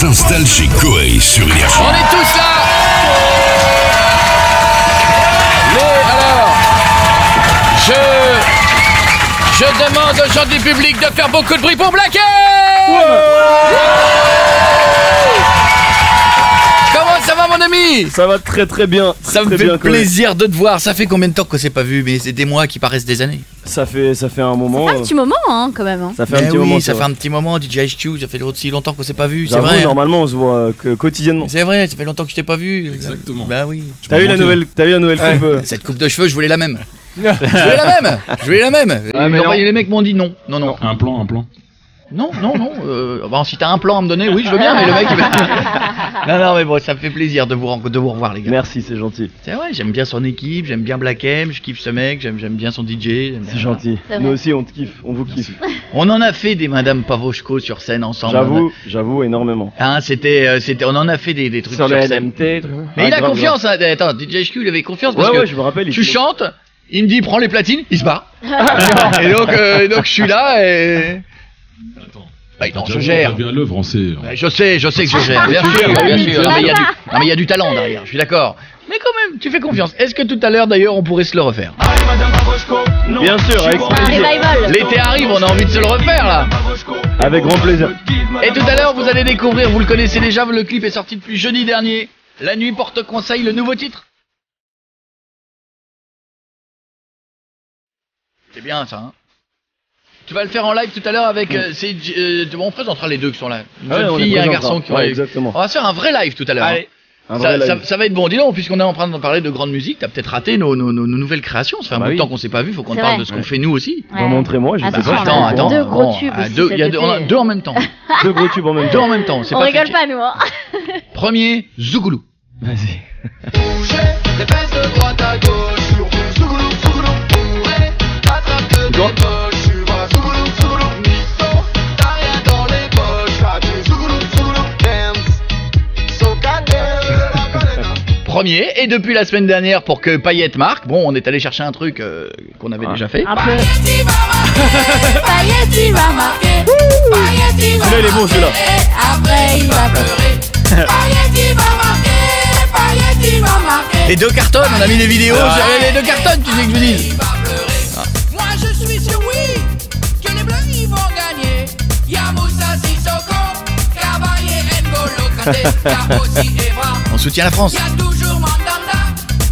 s'installe chez Koei sur Énergie. On est tous là. Je demande aux gens du public de faire beaucoup de bruit pour Black M. Comment ça va, mon ami? Ça va très très bien. Ça me fait plaisir de te voir. Ça fait combien de temps qu'on s'est pas vu? Mais c'est des mois qui paraissent des années. Ça fait un moment. Ça fait un petit moment, hein, quand même. Hein. Ça fait un petit moment. Ça fait un petit moment. DJ HQ, ça fait aussi longtemps qu'on s'est pas vu. C'est J'avoue, vrai. Normalement, on se voit quotidiennement. C'est vrai, ça fait longtemps que je t'ai pas vu. Exactement. Bah oui. T'as vu la nouvelle coupe? Cette coupe de cheveux, je voulais la même. Je voulais la même. Ah, mais les mecs m'ont dit non. Non. Un plan. Non. Bon, si t'as un plan à me donner, oui, je veux bien, mais le mec. Non, mais bon, ça me fait plaisir de vous revoir, les gars. Merci, c'est gentil. C'est vrai, j'aime bien son équipe, j'aime bien Black M, je kiffe ce mec, j'aime bien son DJ. C'est gentil. Nous aussi, on te kiffe, on vous kiffe. On en a fait des Madame Pavoshko sur scène ensemble. J'avoue énormément. Hein, on en a a fait des trucs sur scène. LMT. Mais il a confiance. Hein. Attends, DJ HQ, il avait confiance parce que je me rappelle. tu chantes, il me dit prends les platines, il se barre. et donc je suis là et. Attends. Bah, non, je gère. T'as bien l'œuvre, on sait. Je sais que je gère. Bien sûr. Non, mais il y a du talent derrière, je suis d'accord. Mais quand même, tu fais confiance. Est-ce que tout à l'heure, d'ailleurs, on pourrait se le refaire? Bien sûr, avec Revival. L'été arrive, on a envie de se le refaire, là. Avec grand plaisir. Et tout à l'heure, vous allez découvrir, vous le connaissez déjà, le clip est sorti depuis jeudi dernier. La nuit porte conseil, le nouveau titre. C'est bien, ça, hein. Tu vas le faire en live tout à l'heure avec... on présentera les deux qui sont là. Une jeune fille et un garçon qui vont... Exactement. On va se faire un vrai live tout à l'heure. Allez. Ça va être bon. Dis donc, puisqu'on est en train de parler de grande musique, t'as peut-être raté nos nouvelles créations. Ça fait un bout de temps qu'on s'est pas vu, faut qu'on te parle de ce qu'on fait nous aussi. Montrez-moi, je sais pas. Attends. Deux gros tubes. On a deux en même temps. Deux gros tubes en même temps. Deux en même temps. On rigole pas, nous. Hein. Premier, Zougoulou. Vas-y. Les fesses de droite à gauche, Zougoulou, bourré, attrape de tes poches, tu vas Zougoulou, mytho, t'as rien dans les poches, là tu Zougoulou, dance, socadelle. Premier, et depuis la semaine dernière, pour que Payette marque, bon, on est allé chercher un truc qu'on avait déjà fait. Un peu. Pailletti va marquer, Celui-là, il est bon, celui-là. après il va pleurer, Pailletti va marquer. Les deux cartonnent, on a mis des vidéos, les deux cartonnent, tu sais que je dis. Moi je suis sûr oui que les bleus ils vont gagner. Y'a Moussa Sissoko, Cavalier, N'Golo Kanté, y'a aussi Evra. On soutient la France. Y'a toujours Mandanda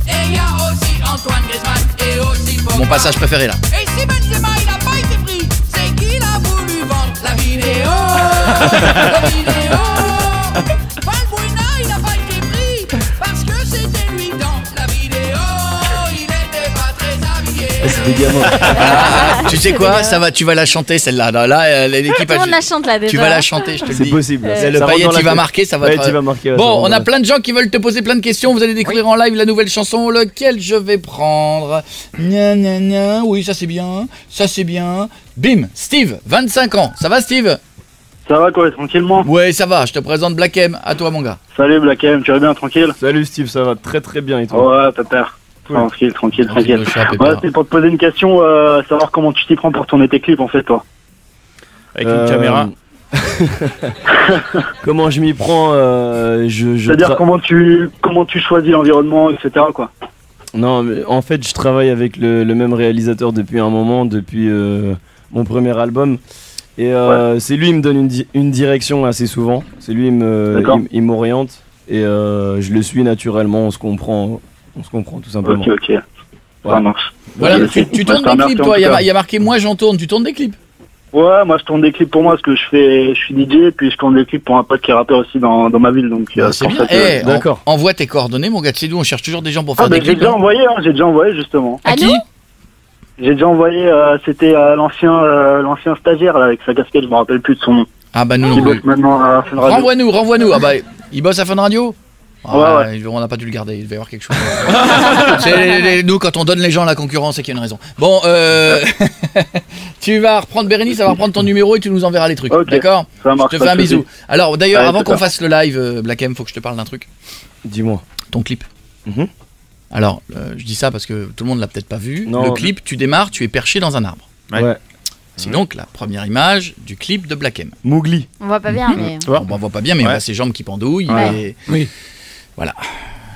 et y'a aussi Antoine Griezmann et aussi Pogba. Mon passage préféré là. Et si Benzema il a pas été pris, c'est qu'il a voulu vendre la vidéo. La vidéo. Valbuena il a pas été pris parce que c'était lui dans la vidéo. Il était pas très habillé. C'est des gamins. Tu sais quoi, ça va, tu vas la chanter celle-là. Là, l'équipe Tout le monde la chante là déjà. tu vas la chanter, je te le dis. C'est possible. Le Payette, il va marquer, ça va Ouais, être... tu vas marquer. Bon, on a plein de gens qui veulent te poser plein de questions. Vous allez découvrir en live la nouvelle chanson. Lequel je vais prendre? Gna gna gna. Oui, ça c'est bien. Ça c'est bien. Bim, Steve, 25 ans. Ça va, Steve? Ça va quoi, tranquillement? Ouais, ça va. Je te présente Black M. À toi, mon gars. Salut Black M, tu vas bien, tranquille? Salut Steve, ça va très très bien et toi? Ouais, pépère. Tranquille. Le chat, Pépère. Ouais, c'est pour te poser une question, savoir comment tu t'y prends pour tourner tes clips en fait, toi. Avec une caméra. Comment je m'y prends C'est-à-dire comment tu choisis l'environnement, etc. quoi. Non, mais en fait, je travaille avec le même réalisateur depuis un moment, depuis mon premier album. Et c'est lui qui me donne une direction assez souvent. C'est lui qui il m'oriente. Et je le suis naturellement, on se comprend tout simplement. Ok, ça marche. Voilà, Ok, tu tournes des clips, toi. Il y a marqué moi j'en tourne. Tu tournes des clips? Ouais, moi je tourne des clips pour moi parce que je suis DJ, puis je tourne des clips pour un pote qui est rappeur aussi dans ma ville. Donc c'est bien. D'accord. Envoie tes coordonnées, mon gars. Tu sais d'où on cherche toujours des gens pour faire des clips. J'ai déjà envoyé justement. À qui? J'ai déjà envoyé, c'était l'ancien stagiaire là, avec sa casquette, je me rappelle plus de son nom. Ah bah nous. Qui bosse maintenant à Fun Radio. Renvoie-nous. Ah bah il bosse à Fun Radio. Ouais. On n'a pas dû le garder, il devait y avoir quelque chose. Nous, quand on donne les gens à la concurrence, c'est qu'il y a une raison. Bon, tu vas reprendre Bérénice, ça va reprendre ton numéro et tu nous enverras les trucs. Okay, d'accord? Ça marche. Je te fais un bisou. Alors, d'ailleurs, avant qu'on super. fasse le live, Black M, faut que je te parle d'un truc. Dis-moi. Ton clip. Alors, je dis ça parce que tout le monde l'a peut-être pas vu. Non, le clip, tu démarres, tu es perché dans un arbre. Ouais. C'est donc la première image du clip de Black M. Mowgli. On voit pas bien, mais. On voit pas bien, mais on voit ses jambes qui pendouillent. Et... Oui. Voilà.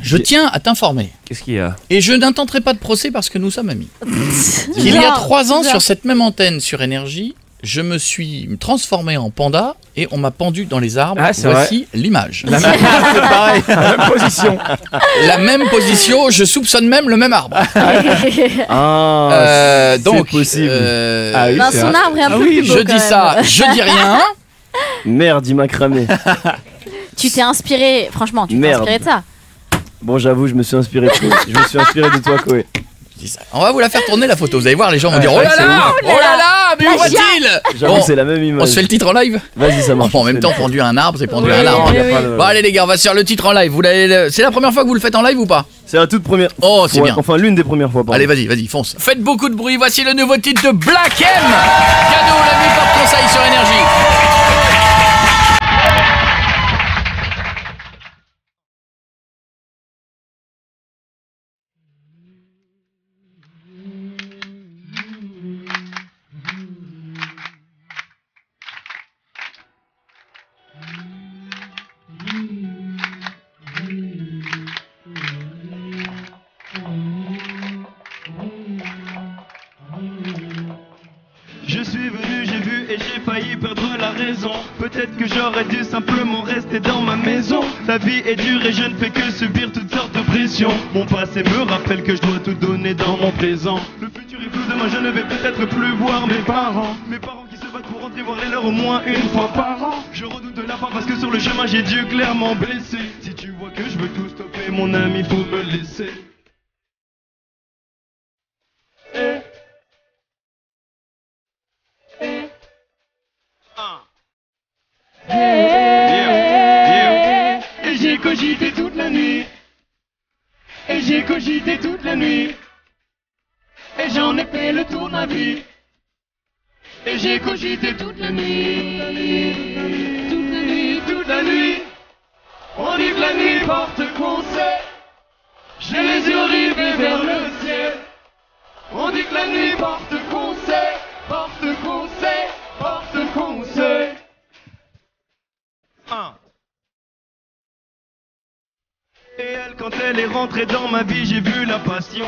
Je tiens à t'informer, Qu'est-ce qu'il y a? et je n'intenterai pas de procès parce que nous sommes amis, qu'il y a 3 ans, sur cette même antenne sur Énergie, je me suis transformé en panda et on m'a pendu dans les arbres. Ah, c'est Voici l'image. C'est pareil, la même position. La même position, je soupçonne même le même arbre. Ah, Donc, c'est possible. Ah oui, Non, c'est son vrai. arbre est un peu oui, plus beau. Je quand dis même. ça, je dis rien. Merde, il m'a cramé. Tu t'es inspiré, franchement, tu t'es Merde. inspiré de ça. Bon, j'avoue, je me suis inspiré de toi, Koé. Je dis ça. On va vous la faire tourner la photo, vous allez voir, les gens vont dire oh là là, oh là là, mais où va-t-il? J'avoue, Bon, c'est la même image. on se fait le titre en live? Vas-y, ça marche. Bon, en même temps, pendu à un arbre, c'est pendu à un Oui, arbre. oui, oui. Bon, allez les gars, on va se faire le titre en live. C'est la première fois que vous le faites en live ou pas? C'est la toute première. Oh, c'est Ouais, bien. Enfin, l'une des premières fois. Pardon. Allez, vas-y, fonce. Faites beaucoup de bruit, voici le nouveau titre de Black M. Cadeau, la nuit porte conseil sur Énergie. Je suis venu, j'ai vu et j'ai failli perdre la raison. Peut-être que j'aurais dû simplement rester dans ma maison. La vie est dure et je ne fais que subir toutes sortes de pressions. Mon passé me rappelle que je dois tout donner dans mon présent. Le futur est flou, demain je ne vais peut-être plus voir mes parents. Mes parents qui se battent pour rentrer voir les leurs au moins une fois par an. Je redoute la fin parce que sur le chemin j'ai dû clairement blesser. Si tu vois que je veux tout stopper mon ami, faut me laisser. Et j'ai cogité toute la nuit. Et j'ai cogité toute la nuit. Et j'en ai fait le tour de ma vie. Et j'ai cogité toute la nuit. Toute la nuit, toute la nuit. On dit que la nuit porte conseil. J'ai les yeux rivés vers le ciel. On dit que la nuit porte conseil. Porte conseil, porte conseil. Et elle, quand elle est rentrée dans ma vie, j'ai vu la passion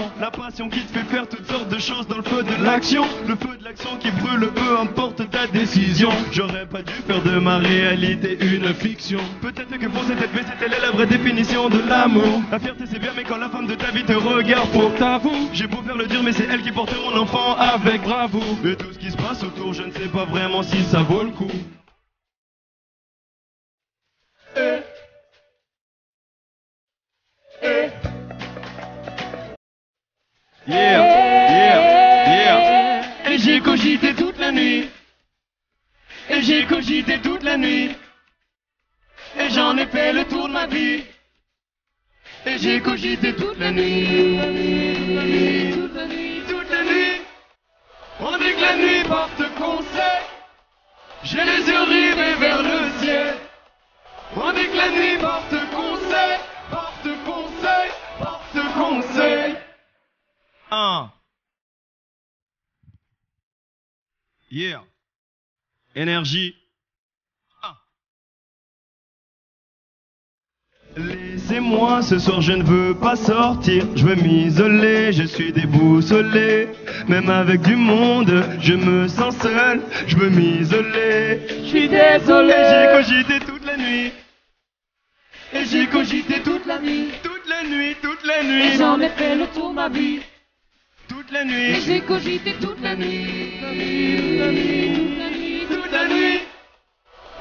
qui te fait faire toutes sortes de choses dans le feu de l'action. Le feu de l'action qui brûle, peu importe ta décision. J'aurais pas dû faire de ma réalité une fiction. Peut-être que pour cette fête, c'était la vraie définition de l'amour. La fierté c'est bien, mais quand la femme de ta vie te regarde, faut que t'avoues. J'ai beau faire le dur, mais c'est elle qui porte mon enfant avec bravoure. Et tout ce qui se passe autour, je ne sais pas vraiment si ça vaut le coup. Et j'ai cogité toute la nuit. Et j'ai cogité toute la nuit. Et j'en ai fait le tour de ma vie. Et j'ai cogité toute la nuit. Toute la nuit, toute la nuit. On dit que la nuit porte conseil. J'ai les yeux rivés vers le ciel. On dit que la nuit porte conseil. Porte conseil, porte conseil. Yeah. Énergie. Laissez-moi, ce soir je ne veux pas sortir. Je veux m'isoler, je suis déboussolé. Même avec du monde, je me sens seul. Je veux m'isoler. Je suis désolé. J'ai cogité toute la nuit. Et j'ai cogité toute la nuit. Toute la nuit, toute la nuit. Et j'en ai fait le tour de ma vie. Toute la nuit. Et j'ai cogité toute la nuit. Toute la nuit, toute la nuit.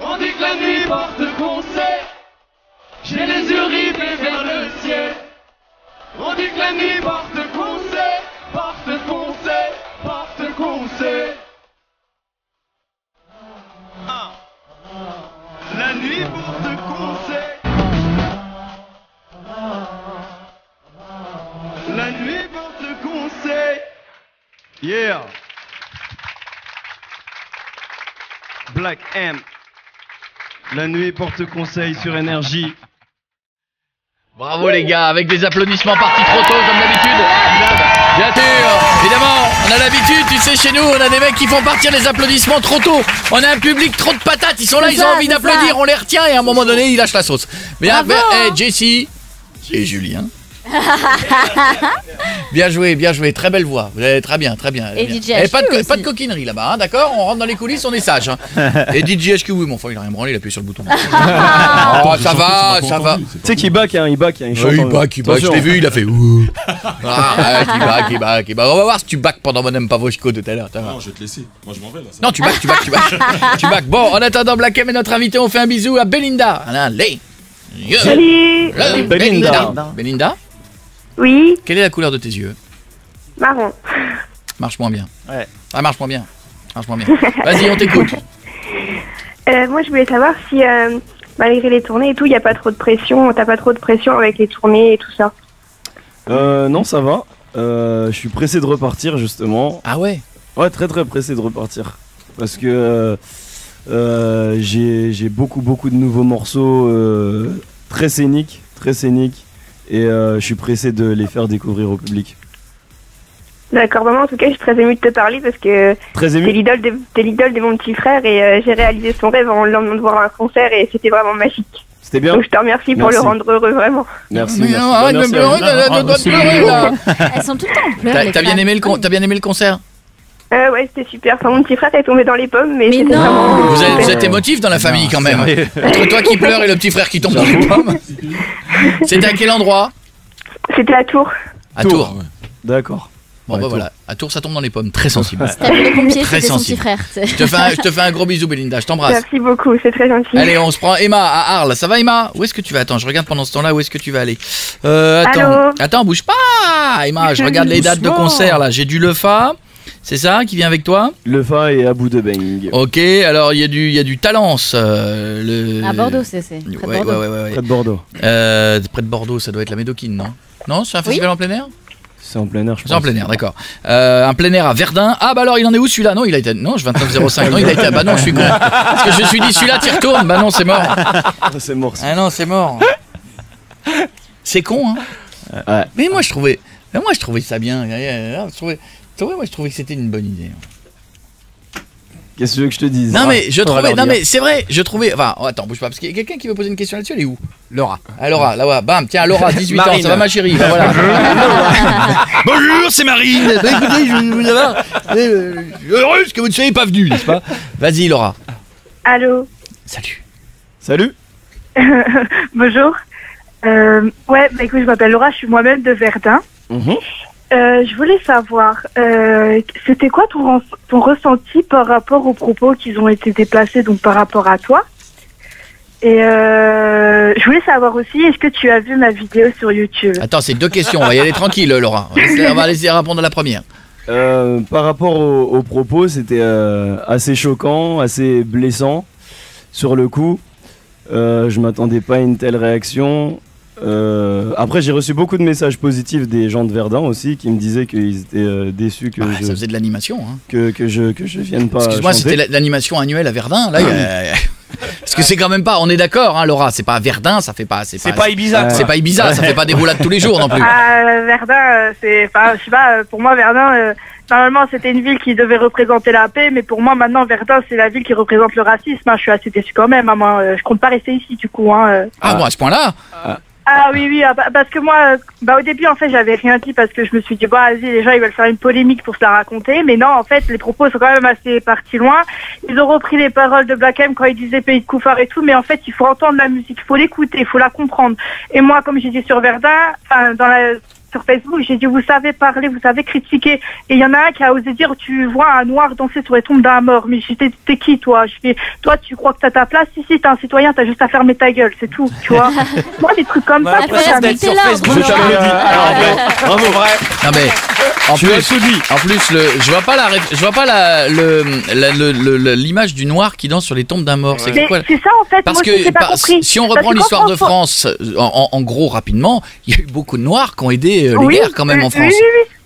On dit que la nuit porte conseil. J'ai les yeux rivés vers le ciel. On dit que la nuit porte conseil. Porte conseil, porte conseil. La nuit porte conseil. La nuit porte conseil. Yeah. Black M. La nuit porte conseil sur Énergie. Bravo les gars, avec des applaudissements partis trop tôt comme d'habitude. Bien sûr, évidemment, on a l'habitude, tu sais, chez nous, on a des mecs qui font partir les applaudissements trop tôt. On a un public trop de patates, ils sont là, ils ont envie d'applaudir, on les retient et à un moment donné, ils lâchent la sauce. Bien, Jessie et Julien. Bien joué, très belle voix. Vous avez très bien. Et bien. DJ Et pas HQ de coquinerie là-bas, hein, d'accord? On rentre dans les coulisses, on est sage. Hein. Et DJ HQ, oui, mon frère, il a rien branlé, il a appuyé sur le bouton. Oh, ça va. Tu sais qu'il back, il chante. Il back, je l'ai vu, il a fait ouh. Il back. On va voir si tu back pendant Madame Pavoshko tout à l'heure. Non, je vais te laisser. Moi, je m'en vais là. Non, tu back. Tu back. Bon, en attendant, Black M est notre invité, on fait un bisou à Belinda. Allez. Salut. Belinda? Oui. Quelle est la couleur de tes yeux? Marron. Marche moins bien. Ouais. Ah, marche moins bien. Vas-y, on t'écoute. Moi, je voulais savoir si, malgré les tournées et tout, il n'y a pas trop de pression, t'as pas trop de pression avec les tournées et tout ça. Non, ça va. Je suis pressé de repartir, justement. Ah ouais? Ouais, très très pressé de repartir. Parce que j'ai beaucoup de nouveaux morceaux très scéniques. Et je suis pressé de les faire découvrir au public. D'accord, maman, en tout cas, je suis très émue de te parler parce que t'es l'idole de mon petit frère et j'ai réalisé son rêve en le lendemain de voir un concert et c'était vraiment magique. C'était bien. Donc je te remercie pour le rendre heureux, vraiment. Merci. Arrête de pleurer, là. Elles sont tout le temps en pleurs. T'as bien aimé le concert? Ouais, c'était super. Enfin, mon petit frère est tombé dans les pommes, mais c'était non. vraiment... Vous êtes émotifs dans la famille quand même. Entre toi qui pleure et le petit frère qui tombe dans les pommes. C'était à quel endroit? C'était à Tours. À Tours. Ouais. D'accord. Bon, bah voilà. À Tours, ça tombe dans les pommes. Très sensible. T'as vu les pompiers, Très c'était son sensible. petit frère. Je te fais un gros bisou, Belinda. Je t'embrasse. Merci beaucoup, c'est très gentil. Allez, on se prend Emma à Arles. Ça va, Emma? Où est-ce que tu vas? Attends, je regarde pendant ce temps-là. Où est-ce que tu vas aller? Allô. Attends, bouge pas, Emma. Je regarde les dates de concert là. J'ai du Lefa. C'est ça qui vient avec toi? Lefa et Abou de Beng. Ok, alors il y a du Talence. À Bordeaux, c'est près de Bordeaux. Ouais. Près de Bordeaux. Près de Bordeaux, ça doit être la Médoquine, non? Non, c'est un festival en plein air? C'est en plein air, je pense. C'est en plein air, d'accord. Un plein air à Verdun. Ah bah alors il en est où celui-là? Non, il a été. Non, 29,05. Non, il a été. Bah non, je suis con. Parce que je me suis dit celui-là, t'y retournes. Bah non, c'est mort. C'est mort. Ah non, c'est mort. C'est con, hein. Ouais. Mais moi je trouvais ça bien. Je trouvais que c'était une bonne idée. Qu'est-ce que tu veux que je te dise? Non mais je trouvais, non mais c'est vrai, je trouvais. Enfin, attends, bouge pas, parce qu'il y a quelqu'un qui veut poser une question là-dessus. Elle est où? Laura. Ah Laura, là ouais, bam, tiens Laura, 18 ans, Marine. ça va ma chérie, bah, voilà. Bonjour, c'est Marine. Bah, écoutez, je veux savoir, je suis heureuse que vous ne soyez pas venu, n'est-ce pas? Vas-y Laura. Allô. Salut. Bonjour. Ouais, bah écoute, je m'appelle Laura, je suis moi-même de Verdun. Je voulais savoir, c'était quoi ton ressenti par rapport aux propos qui ont été déplacés, donc par rapport à toi? Et je voulais savoir aussi, est-ce que tu as vu ma vidéo sur YouTube? Attends, c'est deux questions, on va y aller tranquille Laura. On va laisser répondre à la première. Par rapport aux propos, c'était assez choquant, assez blessant sur le coup. Je m'attendais pas à une telle réaction. Après j'ai reçu beaucoup de messages positifs des gens de Verdun aussi qui me disaient qu'ils étaient déçus que ça faisait de l'animation hein. que je vienne pas. Excuse-moi, c'était l'animation annuelle à Verdun là. Parce que c'est quand même pas, on est d'accord hein Laura, c'est pas Verdun, ça fait pas c'est pas Ibiza. C'est pas Ibiza, ça fait pas des roulades tous les jours non plus. Verdun, c'est, enfin, je sais pas, pour moi Verdun, normalement c'était une ville qui devait représenter la paix, mais pour moi maintenant Verdun c'est la ville qui représente le racisme. Hein. Je suis assez déçue quand même. Hein, moi, je compte pas rester ici du coup. Hein, bon à ce point-là. Ah oui, parce que moi, au début, en fait, j'avais rien dit parce que je me suis dit, vas-y, les gens, ils veulent faire une polémique pour se la raconter. Mais non, en fait, les propos sont quand même assez partis loin. Ils ont repris les paroles de Black M quand il disait pays de Koufar et tout. Mais en fait, il faut entendre la musique, il faut l'écouter, il faut la comprendre. Et moi, comme j'ai dit sur Verdun, sur Facebook, j'ai dit, vous savez parler, vous savez critiquer. Et il y en a un qui a osé dire, tu vois un noir danser sur les tombes d'un mort. Mais t'es qui, toi? Je fais, toi, tu crois que t'as ta place? Si, t'es un citoyen, t'as juste à fermer ta gueule, c'est tout, tu vois. Moi, des trucs comme ça, d'être sur Facebook. Bravo, vrai. Non mais en plus je vois pas l'image du noir qui danse sur les tombes d'un mort. C'est quoi? C'est ça en fait. Parce moi, que si on reprend l'histoire de France en gros rapidement, il y a eu beaucoup de noirs qui ont aidé les guerres quand même en France.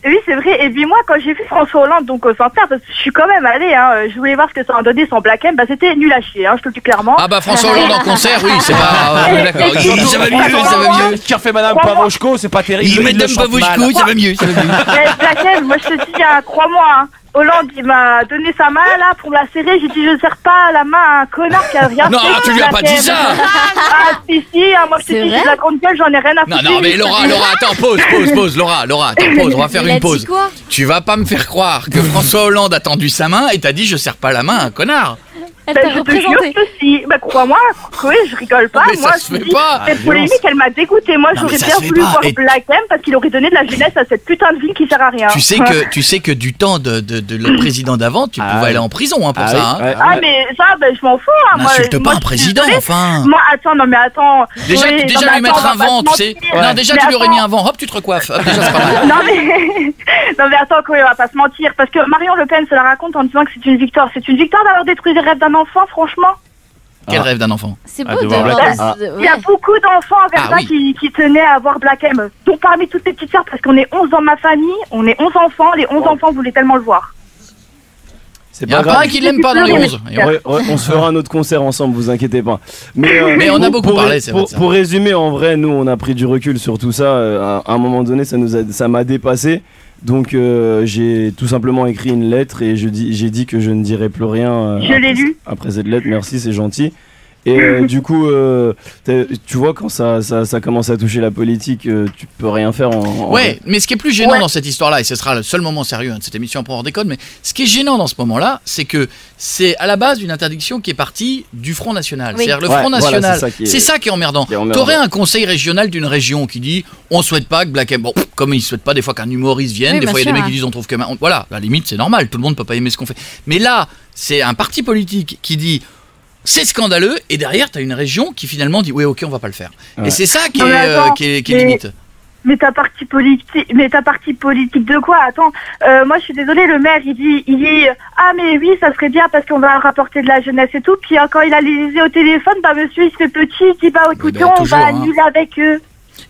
Oui, c'est vrai. Et puis moi, quand j'ai vu François Hollande donc au Centre, parce que je suis quand même allée, hein, je voulais voir ce que ça en donnait son Black M, bah c'était nul à chier, hein, je te le dis clairement. Ah bah François Hollande en concert, oui, c'est pas... on est d'accord. Ça va mieux, ça va mieux. Qui refait Madame Pavoshko, c'est pas terrible. Madame Pavoshko, ça va mieux, ça va mieux. Black M, moi je te dis, hein, crois-moi, hein, Hollande, il m'a donné sa main là pour me la serrer. J'ai dit, je serre pas la main à un connard qui a rien fait. Non, tu lui as pas dit ça. Ah, si, hein, moi je te dis, j'ai de la grande gueule, j'en ai rien à foutre. Non, mais Laura, attends, pause, Laura, attends, pause, on va faire une pause. Tu vas pas me faire croire que François Hollande a tendu sa main et t'as dit, je serre pas la main à un connard. Elle t'a représenté. Si. Bah crois-moi, Chloé, je rigole pas. Mais moi, ça se fait pas. Cette polémique, elle m'a dégoûté. Moi, Non, j'aurais mais ça bien se fait voulu pas. voir Et- Black M parce qu'il aurait donné de la jeunesse à cette putain de ville qui sert à rien. Tu sais que du temps de le président d'avant, tu pouvais aller en prison pour ça. Hein. Ah mais ça, ben je m'en fous. Hein. N'insulte pas un président, enfin. Moi, attends, non mais attends. Déjà Chloé, lui non, mais mettre attends, un on va vent, pas tu se sais. mentir. Non, déjà Mais tu lui aurais attends. mis un vent, hop, tu te recoiffes. Hop, déjà c'est pas mal. non mais attends, Chloé, on va pas se mentir. Parce que Marion Le Pen se la raconte en disant que c'est une victoire. C'est une victoire d'avoir détruit les rêves d'un enfant, franchement. Quel rêve d'un enfant. C'est beau d'avoir Il y a beaucoup d'enfants à Verdun qui tenaient à voir Black M. Donc parmi toutes les petites sœurs, parce qu'on est 11 dans ma famille, on est 11 enfants, les 11 enfants voulaient tellement le voir. C'est Il y a pas un qui l'aime pas dans les 11. On se fera un autre concert ensemble, vous inquiétez pas. Mais on a beaucoup parlé, c'est vrai. Pour résumer, en vrai, nous on a pris du recul sur tout ça. À un moment donné, ça m'a dépassé. Donc j'ai tout simplement écrit une lettre et j'ai dit que je ne dirais plus rien. Je l'ai lu. Après cette lettre, merci, c'est gentil. Et du coup, tu vois, quand ça commence à toucher la politique, tu peux rien faire Ouais, mais ce qui est plus gênant dans cette histoire-là, et ce sera le seul moment sérieux de cette émission pour hors déconne, mais ce qui est gênant dans ce moment-là, c'est que c'est à la base une interdiction qui est partie du Front National. Oui. C'est-à-dire le Front National, voilà, c'est ça qui est emmerdant. T'aurais un conseil régional d'une région qui dit on souhaite pas que Black M, bon, comme ils souhaitent pas des fois qu'un humoriste vienne, Oui, des fois il y a des bien mecs sûr, qui disent on trouve que voilà, à la limite c'est normal, tout le monde peut pas aimer ce qu'on fait. Mais là, c'est un parti politique qui dit c'est scandaleux, et derrière t'as une région qui finalement dit oui, ok, on va pas le faire. Ouais. Et c'est ça qui Non, mais attends, est limite. Mais ta partie politique de quoi? Attends, moi je suis désolée, le maire il dit ah mais oui ça serait bien parce qu'on va rapporter de la jeunesse et tout, puis quand il a les au téléphone, bah monsieur il se fait petit, il dit bah écoutez on toujours, va hein. annuler avec eux.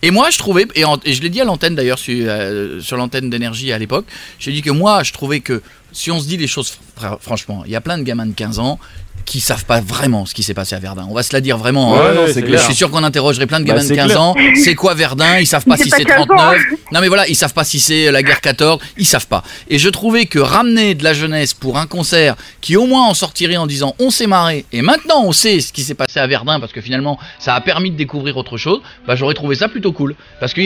Et moi, je trouvais, et je l'ai dit à l'antenne d'ailleurs, sur l'antenne d'énergie à l'époque, j'ai dit que moi, je trouvais que si on se dit les choses franchement, il y a plein de gamins de 15 ans qui savent pas vraiment ce qui s'est passé à Verdun. On va se la dire vraiment. Ouais, hein. non, c'est clair. Je suis sûr qu'on interrogerait plein de gamins de c'est 15 clair. ans. C'est quoi Verdun? Ils savent pas si c'est 39. Non mais voilà, ils savent pas si c'est la guerre 14. Ils savent pas. Et je trouvais que ramener de la jeunesse pour un concert qui au moins en sortirait en disant on s'est marré et maintenant on sait ce qui s'est passé à Verdun parce que finalement ça a permis de découvrir autre chose, bah j'aurais trouvé ça plutôt cool. Parce que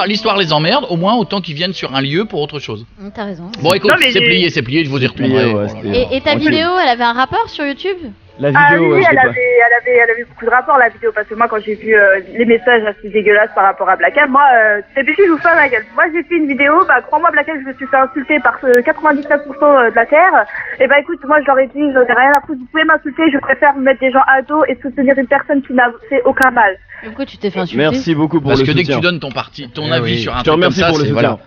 l'histoire les emmerde, au moins autant qu'ils viennent sur un lieu pour autre chose. T'as raison. Bon écoute, Non, mais c'est plié, je vous y retournerai. ouais, Voilà. Et ta vidéo, elle avait un rapport sur YouTube? La Ah vidéo, oui, ouais, je elle l'ai pas. avait beaucoup de rapports la vidéo, parce que moi quand j'ai vu les messages assez dégueulasses par rapport à Black M, moi d'habitude je vous fais ma gueule. Moi j'ai fait une vidéo, bah crois-moi Black M, je me suis fait insulter par 99% de la terre. Et bah écoute, moi je leur ai dit, j'en ai rien à foutre, vous pouvez m'insulter, je préfère mettre des gens à dos et soutenir une personne qui n'a fait aucun mal. Mais pourquoi tu t'es fait insulter? Merci beaucoup pour Parce le que dès soutien. que tu donnes ton avis sur un Je te truc comme remercie ça, pour le c'est soutien. voilà.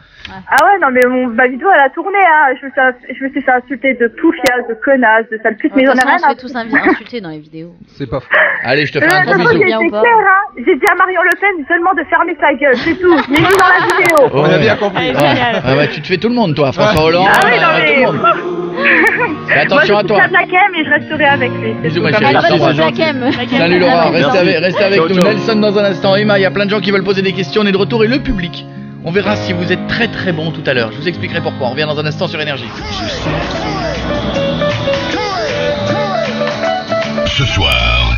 Ah ouais, non mais ma vidéo elle a tourné, hein. Je me suis fait insulter de poufias, de connasses, de sale pute, mais j'en ai rien on se à fait tous insulter dans les vidéos. C'est pas faux. Allez, je te fais un gros J'ai bisou. Bien ou pas clair, hein. J'ai dit à Marion Le Pen seulement de fermer sa gueule, c'est tout. Mais mis dans la vidéo. On a bien compris. Ouais, tu te fais tout le monde, toi, François Hollande. Ah oui, non tout le mais... monde. Fais attention moi, à toi. je suis Black M et je resterai avec lui. c'est Bisous, tout. ma Comme chérie. ça. Allez, c'est bonne gentil. Black M. Salut Laura, Merci. restez avec Ciao, nous. ciao. Nelson dans un instant. Emma, il y a plein de gens qui veulent poser des questions. On est de retour et le public. On verra si vous êtes très très bon tout à l'heure. Je vous expliquerai pourquoi. On revient dans un instant sur Énergie. Ce soir,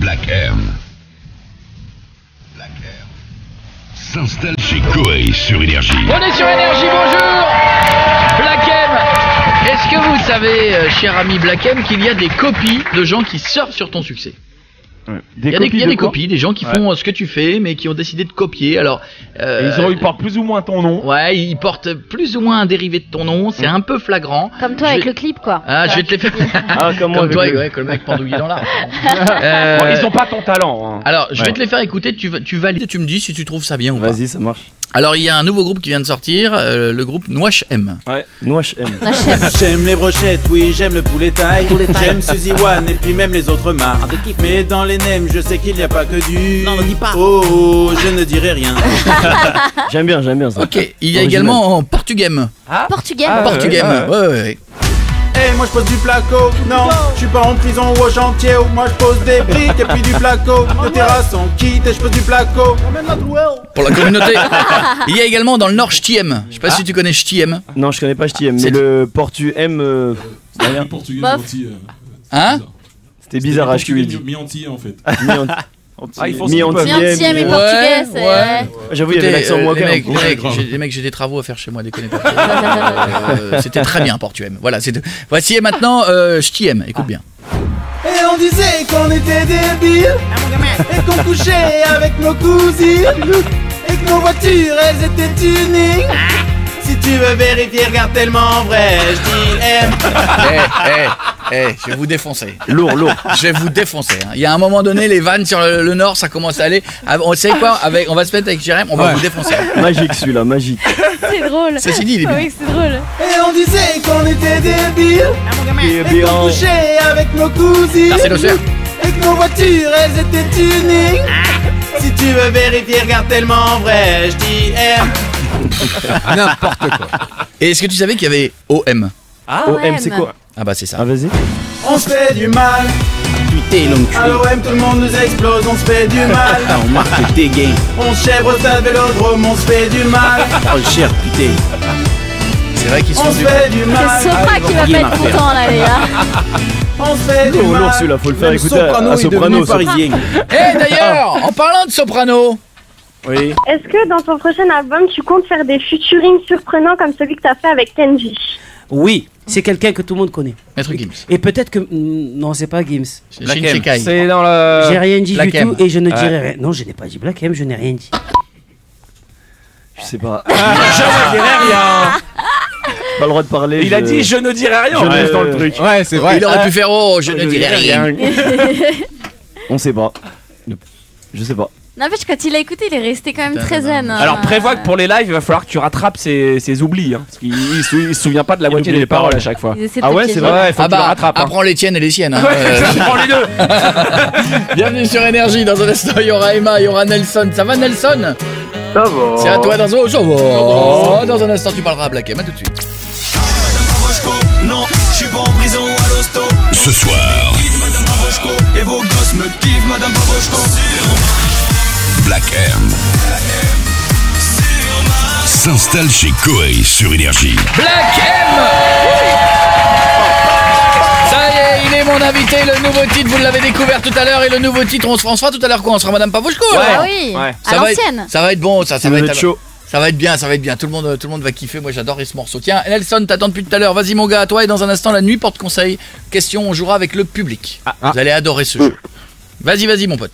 Black M s'installe chez Koei sur Énergie. On est sur Énergie, bonjour Black M. Est-ce que vous savez, cher ami Black M, qu'il y a des copies de gens qui surfent sur ton succès? Il y a des copies, des gens qui font ce que tu fais, mais qui ont décidé de copier. Alors, Ils portent plus ou moins ton nom. Ouais, ils portent plus ou moins un dérivé de ton nom. C'est un peu flagrant. Comme toi avec le clip, quoi. Ah, je vais te les faire. comme moi, Comme toi, avec le- ouais, comme le mec pendouillé dans l'arbre. Bon, ils ont pas ton talent. Hein. Alors, je vais te les faire écouter. Tu valides, tu me dis si tu trouves ça bien ou pas. Vas-y, ça marche. Alors il y a un nouveau groupe qui vient de sortir, le groupe Noache M. Ouais, Noache M. J'aime les brochettes, oui, j'aime le poulet taille. J'aime Suzy One et puis même les autres marques. Mais dans les nems, je sais qu'il n'y a pas que du. Non, ne dis pas. Oh, je ne dirai rien. J'aime bien ça. Ok, il y a également Portugame. Portugame. Portugame, ouais. Eh, moi je pose du placo. Non, je suis pas en prison ou au chantier. Moi je pose des briques et puis du placo. De terrasse on quitte et je pose du placo. Pour la communauté. Il y a également dans le Nord Ch'tiem. Je sais pas si tu connais Ch'tiem. Non, je connais pas Ch'tiem, mais le Portu M. C'est rien. Portugais, anti. Hein? C'était bizarre à HQI. Mi-entier en fait. Ils font Mi-entier mais portugais, c'est. Ouais. J'avoue, il y avait l'accent moins bien. Les mecs, j'ai des travaux à faire chez moi, déconnez pas. C'était très bien, Portuem. Voilà, voici maintenant Ch'tiem, écoute bien. Et on disait qu'on était débiles. Et qu'on couchait avec nos cousines. Et que nos voitures, elles étaient tuning. Si tu veux vérifier, regarde tellement vrai, je dis M. Je vais vous défoncer. Lourd. Je vais vous défoncer. Il y a un moment donné, les vannes sur le Nord, ça commence à aller. On sait quoi, on va se mettre avec Jérém, on va vous défoncer. Magique celui-là, magique. C'est drôle. Ceci dit, il est bien. Oui, c'est drôle. Et on disait qu'on était débiles. Et qu'on couchait avec nos cousines. Merci le soeur. Et que nos voitures, elles étaient tuning. Si tu veux vérifier, regarde tellement vrai, je dis M. N'importe quoi. Et est-ce que tu savais qu'il y avait OM? OM, c'est quoi? Ah bah c'est ça. Ah, vas-y. On se fait du mal. Putain, l'enculé. À l'OM, tout le monde nous explose, on se fait du mal. On marque tes gains. On se chèvre au stade Vélodrome, on se fait du mal. Oh, le cher, putain. C'est vrai qu'ils sont On se fait du mal. C'est Sopra qui va pas être content là, les gars. On se fait du mal. Lourd celui-là, faut le faire écouter Soprano à est devenu Soprano. parisien. Et d'ailleurs, en parlant de Soprano. Oui. Est-ce que dans ton prochain album, tu comptes faire des featuring surprenants comme celui que tu as fait avec Kenji? Oui, c'est quelqu'un que tout le monde connaît. Maître Gims. Et peut-être que... Non, c'est pas Gims. Shin Sekai. C'est dans le. J'ai rien dit Black du M. tout et je ne dirai rien. Non, je n'ai pas dit Black M, je n'ai rien dit. Je sais pas. Je ne dirai rien. Pas le droit de parler. Il a dit je ne dirai rien. Je reste dans le truc. Ouais, c'est vrai. Il aurait pu faire je ne dirai rien. On sait pas. Je sais pas. N'empêche, quand il a écouté, il est resté quand même très zen. Alors prévois que pour les lives, il va falloir que tu rattrapes ses oublis. Hein, parce qu'il se souvient pas de la moitié des paroles à chaque fois. Ah ouais, c'est vrai. Ouais, faut que tu le rattrapes. Apprends les tiennes et les siennes. Prends les deux. Bienvenue sur Énergie. Dans un instant, il y aura Emma, il y aura Nelson. Ça va, Nelson? Ça va. C'est à toi dans un ça va. Dans un instant, tu parleras à Black M. À tout de suite. Non, je suis pas en prison ou à l'hosto. Ce soir, Madame Babochko, et vos gosses me kiffent, Madame Babochko. Black M s'installe chez Koei sur Énergie. Black M. Ça y est, il est mon invité. Le nouveau titre, vous l'avez découvert tout à l'heure. Et le nouveau titre, on se fera tout à l'heure quoi? On sera Madame Pavoshko. Ah oui, à l'ancienne. Ça va être bon, ça va être chaud. Ça va être bien, ça va être bien. Tout le monde va kiffer. Moi, j'adore ce morceau. Tiens, Nelson, t'attends depuis tout à l'heure. Vas-y, mon gars, à toi. Et dans un instant, la nuit porte conseil. Question, on jouera avec le public. Vous allez adorer ce jeu. Vas-y, mon pote.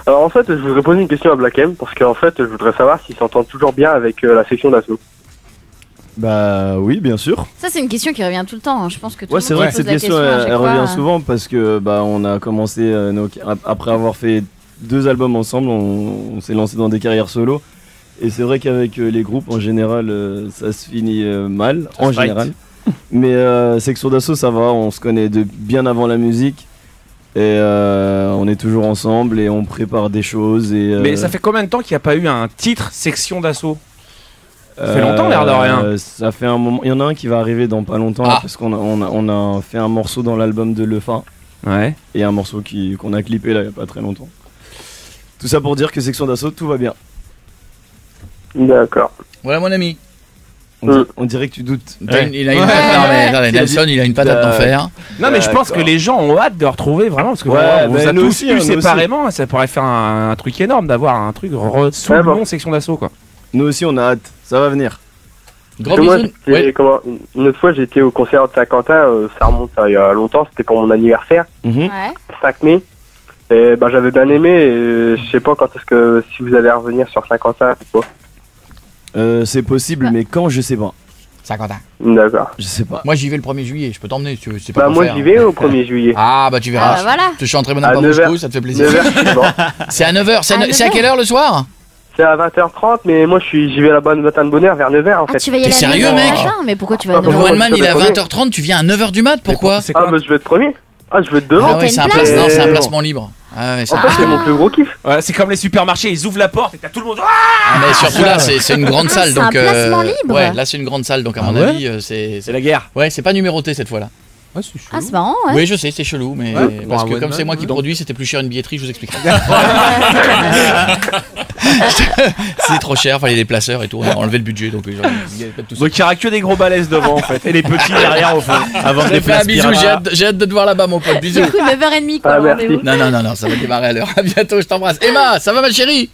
Alors en fait, je voudrais poser une question à Black M parce qu'en fait, je voudrais savoir s'il s'entend toujours bien avec la section d'assaut. Bah oui, bien sûr. Ça, c'est une question qui revient tout le temps. Je pense que tout Ouais, le c'est monde vrai se que pose cette la question, question à chaque elle fois. revient souvent parce que bah on a commencé après avoir fait 2 albums ensemble, on s'est lancé dans des carrières solo. Et c'est vrai qu'avec les groupes en général, ça se finit mal en général. Mais Section d'Assaut, ça va, on se connaît de bien avant la musique. Et on est toujours ensemble et on prépare des choses. Mais ça fait combien de temps qu'il n'y a pas eu un titre Section d'Assaut? Ça fait longtemps, l'air de rien. Ça fait un moment. Il y en a un qui va arriver dans pas longtemps là, parce qu'on a fait un morceau dans l'album de Lefa. Ouais. Et un morceau qu'on a clippé là il n'y a pas très longtemps. Tout ça pour dire que Section d'Assaut, tout va bien. D'accord. Voilà, mon ami. On dirait que tu doutes. Il a une patate. Non, mais Nelson, il a une patate d'enfer. Non, mais je pense que les gens ont hâte de retrouver vraiment parce que on vous a tous aussi, eu séparément. Ça pourrait faire un truc énorme d'avoir un truc sous le nom Section d'Assaut quoi. Nous aussi, on a hâte. Ça va venir. Gros Moi, bisous. une autre fois, j'étais au concert de Saint-Quentin, ça remonte il y a longtemps, c'était pour mon anniversaire, 5 mai. Et bah, j'avais bien aimé, et je sais pas quand est-ce que, si vous allez revenir sur Saint-Quentin ou quoi. C'est possible, mais quand, je sais pas. Saint-Quentin. D'accord. Je sais pas. Moi, j'y vais le 1er juillet, je peux t'emmener si tu veux. Bah, moi, j'y vais au 1er juillet. Ah, bah, tu verras. Voilà. Je te chanterai Madame Pavoshko, ça te fait plaisir. 9h, c'est à 9h. C'est à quelle heure le soir? C'est à 20h30, mais moi j'y vais à la bonne matin de bonne heure vers 9h en fait. Ah, tu vas y aller T'es à sérieux, 9h mec? matin, mais pourquoi tu vas à Ah, 9h? Le One Man il est à 20h30, tu viens à 9h du mat, pourquoi? Ah, bah je veux être premier. Ah, je veux être devant. Ah ouais, c'est un, non, c'est un placement libre. Ah ouais, En fait, c'est mon plus gros kiff. Ouais, c'est comme les supermarchés, ils ouvrent la porte et t'as tout le monde. Ah, mais surtout là, c'est une grande salle, c'est un donc. placement libre. Ouais, là c'est une grande salle, donc à mon ouais avis, c'est la guerre. Ouais, c'est pas numéroté cette fois-là. Ouais, c'est Ah, c'est marrant, ouais. Oui, je sais, c'est chelou, mais Ouais, parce bon, que un comme c'est one-man, moi qui ouais. produis, c'était plus cher une billetterie, je vous expliquerai. C'était trop cher, fallait des placeurs et tout, on a enlevé le budget, donc genre, il y avait pas de tout ça. Donc il y aura que des gros balaises devant en fait et les petits derrière au fond. Avant Je des te fais un places bisou, pirates. j'ai hâte de te voir là-bas, mon pote. Bisous. Du coup, 9h30 quoi, Ah, merci. rendez-vous. Non, ça va démarrer à l'heure. À bientôt, je t'embrasse. Emma, ça va ma chérie?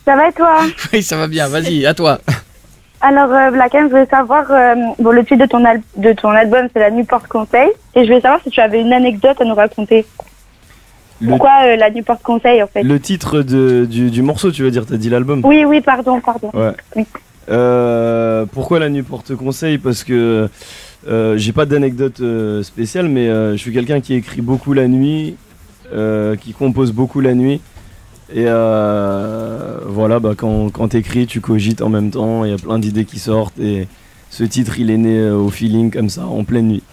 Ça va et toi? Oui, ça va bien, vas-y, à toi. Alors, Black M, je voulais savoir, bon, le titre de ton album, c'est La Nuit Porte Conseil. Et je voulais savoir si tu avais une anecdote à nous raconter. Pourquoi La Nuit Porte Conseil, en fait? Le titre du morceau, tu veux dire, t'as dit l'album? Oui, pardon. Ouais. Oui. Pourquoi La Nuit Porte Conseil? Parce que j'ai pas d'anecdote spéciale, mais je suis quelqu'un qui écrit beaucoup la nuit, qui compose beaucoup la nuit. Et voilà, bah, quand t'écris, tu cogites en même temps, il y a plein d'idées qui sortent. Et ce titre, il est né au feeling, comme ça, en pleine nuit.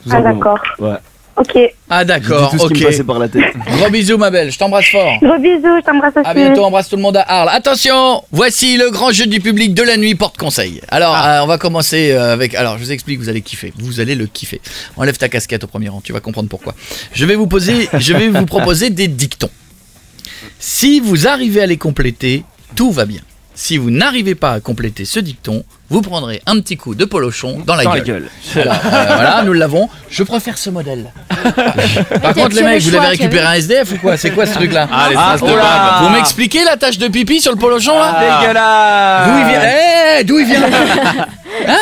Tout Ah, simplement. d'accord. Ouais. Ok. Ah, d'accord, J'ai dit tout ce qui me passait par la tête. Gros bisous, ma belle, je t'embrasse fort. Gros bisous, je t'embrasse aussi. À bientôt, embrasse tout le monde à Arles. Attention, voici le grand jeu du public de la nuit porte conseil. Alors, on va commencer avec... Alors, je vous explique, vous allez kiffer. Vous allez le kiffer. Enlève ta casquette au premier rang, tu vas comprendre pourquoi. Je vais vous proposer des dictons. Si vous arrivez à les compléter, tout va bien. Si vous n'arrivez pas à compléter ce dicton, vous prendrez un petit coup de polochon dans la gueule. Alors, voilà, nous l'avons. Je préfère ce modèle. Par contre, les mecs, vous avez récupéré un SDF ou quoi? C'est quoi ce truc-là? Ah, les traces de bague. Vous m'expliquez la tache de pipi sur le polochon là? Dégueulasse. D'où il vient? D'où il vient?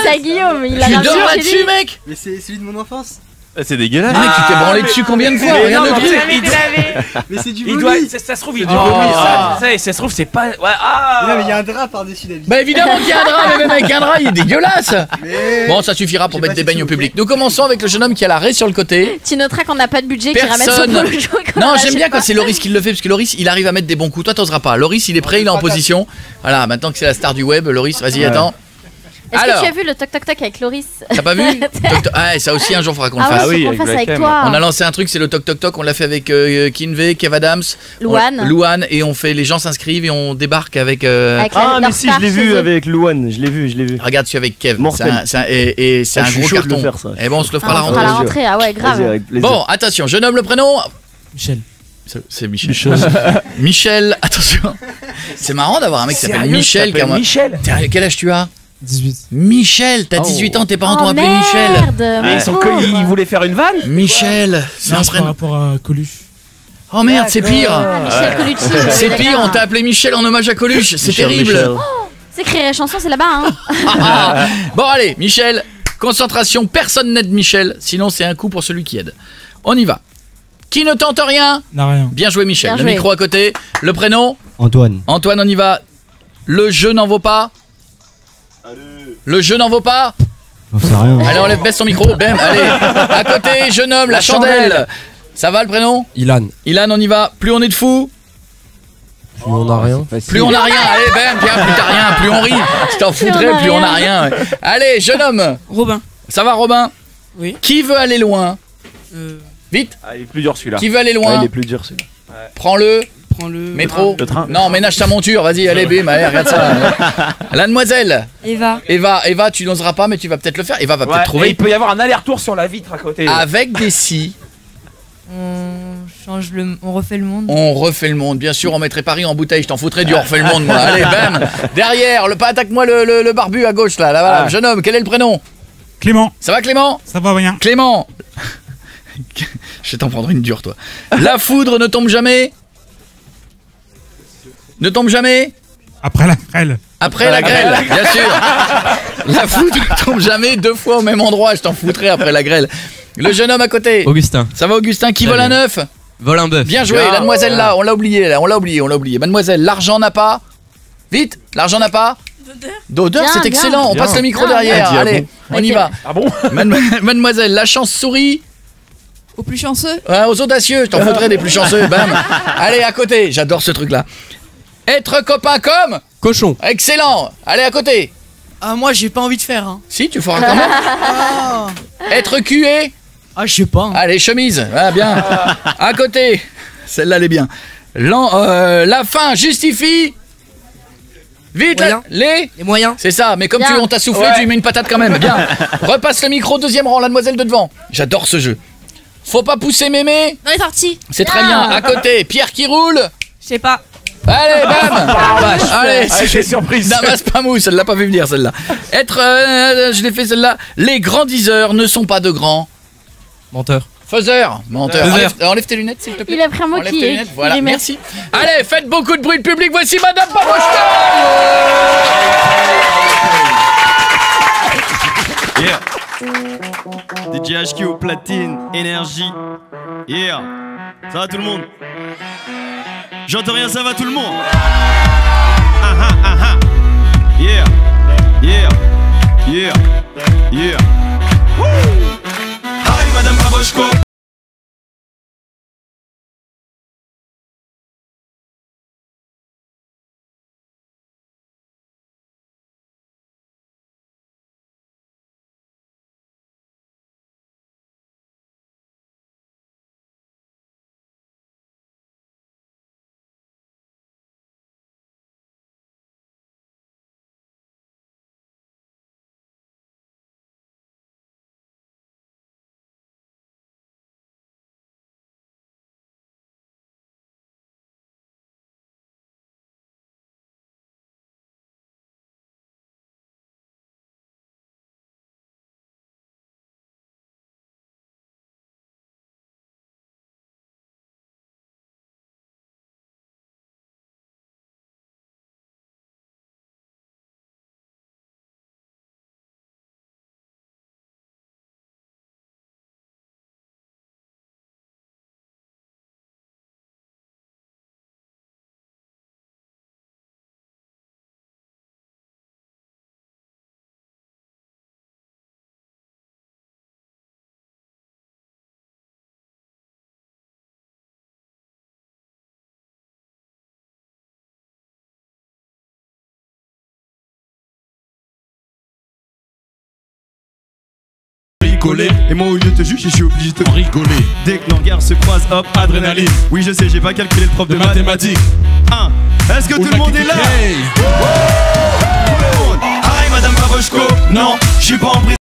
C'est Guillaume, il a Tu rien dors chez là-dessus, lui. mec? Mais c'est celui de mon enfance. C'est dégueulasse. Mec, tu t'es branlé dessus combien de fois? Mais Regarde non, le mais truc. Mais c'est du Il vomi. doit, ça se trouve, il du doit vomi, ça se trouve, c'est pas. Ouais, ah. Non, mais il y a un drap par-dessus la vie. Bah évidemment qu'il y a un drap, mais même avec un drap, il est dégueulasse. Mais... Bon, ça suffira pour mettre des beignes au public. Nous commençons avec le jeune homme qui a la raie sur le côté. Tu noteras qu'on n'a pas de budget qui ramène son Personne. polochon. qu'on Non, a j'aime chez bien toi. quand c'est Loris qui le fait, parce que Loris, il arrive à mettre des bons coups. Toi, t'oseras pas. Loris, il est prêt, il est en position. Voilà, maintenant que c'est la star du web, Loris, vas-y, attends. Est-ce Alors. que tu as vu le toc toc toc avec Loris? T'as pas vu? Ah, ça aussi, un jour, faudra qu'on le Ah fasse. oui, faut qu'on le fasse avec toi. On a lancé un truc, c'est le toc toc toc. On l'a fait avec Kinvey, Kev Adams, Louane, et on fait les gens s'inscrivent et on débarque avec. Ah, mais si, je l'ai vu avec Louane, je l'ai vu. Regarde celui avec Kev. Mortel. C'est un je suis gros chaud de carton. le faire, ça. Et bon, on se le fera à la On fera la rentrée. rentrée, ah ouais, grave. Vas-y, avec plaisir. Bon, attention, je nomme le prénom. Michel. C'est Michel. Michel, attention. C'est marrant d'avoir un mec qui s'appelle Sérieux, Michel. t'appelles Michel. Quel âge tu as? 18. Michel, t'as 18 ans, tes parents t'ont appelé Michel. Merde, Mais ils voulaient faire une vanne. Michel, c'est un Par prénom. rapport à Coluche. Oh merde, c'est pire. Michel Colucci. C'est pire, on t'a appelé Michel en hommage à Coluche. C'est terrible. C'est écrire les chansons, c'est là-bas, hein. Bon, allez, Michel, concentration, personne n'aide Michel, sinon c'est un coup pour celui qui aide. On y va. Qui ne tente rien? N'a rien. Bien joué, Michel. Bien Le joué. micro à côté. Le prénom? Antoine. Antoine, on y va. Le jeu n'en vaut pas? Le jeu n'en vaut pas? J'en sais rien. Allez, on baisse son micro. Bam, allez. À côté, jeune homme, la chandelle. Ça va le prénom? Ilan. Ilan, on y va. Plus on est de fous, Plus on a rien. plus on a rien. Allez, bam, tiens, plus t'as rien, plus on rit. Je t'en foutrais, plus on a rien. Ouais. Allez, jeune homme. Robin. Ça va, Robin? Oui. Qui veut aller loin? Vite. Ah, il est plus dur celui-là. Qui veut aller Ah, loin? il est plus dur celui-là. Prends-le. Prends le Métro. Le train. Non, ménage ta monture. Vas-y, allez, bim, allez, regarde ça. La demoiselle. Eva. Eva, tu n'oseras pas, mais tu vas peut-être le faire. Eva va Ouais, peut-être et trouver. il peut y avoir un aller-retour sur la vitre à côté. Avec des si. On refait le monde. On refait le monde, bien sûr, on mettrait Paris en bouteille, je t'en foutrais du on refait le monde moi. Allez, bam. Derrière, attaque-moi le barbu à gauche là, voilà. Jeune homme, quel est le prénom? Clément. Ça va Clément? Ça va bien. Clément. Je vais t'en prendre une dure toi. La foudre ne tombe jamais? Ne tombe jamais? Après la grêle. Après la grêle, bien sûr. La foudre ne tombe jamais 2 fois au même endroit, je t'en foutrais après la grêle. Le jeune homme à côté. Augustin. Ça va Augustin? Qui vole un œuf? Vole un bœuf. Bien joué, la demoiselle là, on l'a oublié là, on l'a oublié. Mademoiselle, l'argent n'a pas. Vite, l'argent n'a pas. D'odeur, Bien, c'est bien. excellent. On Bien. passe le micro Bien. derrière. Ah, Allez, on y va. Ah bon? Mademoiselle, la chance sourit. Au plus chanceux. Aux audacieux, je t'en faudrais des plus chanceux. Bam. Allez, à côté, j'adore ce truc là. Être copain comme Cochon. Excellent. Allez, à côté. Ah, moi, j'ai pas envie de faire. Hein. Si, tu feras quand même. Ah, Être cué. ah je sais pas. Hein. Allez, chemise. Ah, bien. À côté. Celle-là, elle est bien. La fin justifie. Vite, les moyens. C'est ça, mais comme Bien. on t'a soufflé, Ouais. tu lui mets une patate quand même. Bien. Repasse le micro, deuxième rang, la demoiselle de devant. J'adore ce jeu. Faut pas pousser mémé. Dans les sorties. C'est très bien. À côté, Pierre qui roule. Je sais pas. Allez, bam. Allez, c'est surprise. Damas Pamous, elle l'a pas vu venir celle-là. Je l'ai fait celle-là. Les grandiseurs ne sont pas de grands. Menteur. Faiseurs. Menteur. Faiseur. Enlève tes lunettes s'il te plaît. Il a pris un mot Enlève qui tes est. lunettes, voilà, merci. Allez, faites beaucoup de bruit de public. Voici Madame Pavoshka. Yeah. DJ HQ, platine, énergie. Yeah. Ça va tout le monde? J'entends rien, ça va tout le monde? Ah ah ah ah. Yeah. Yeah. Yeah. Yeah. Woo. Hi Madame Pavoshko. Et moi au lieu de te juger, je suis obligé de te rigoler. Dès que nos regards se croisent, hop, adrénaline. Oui, je sais, j'ai pas calculé le prof de mathématiques. Est-ce que tout le monde est là? Tout le monde. Hi Madame Pavoshko. Non, je suis pas en prison.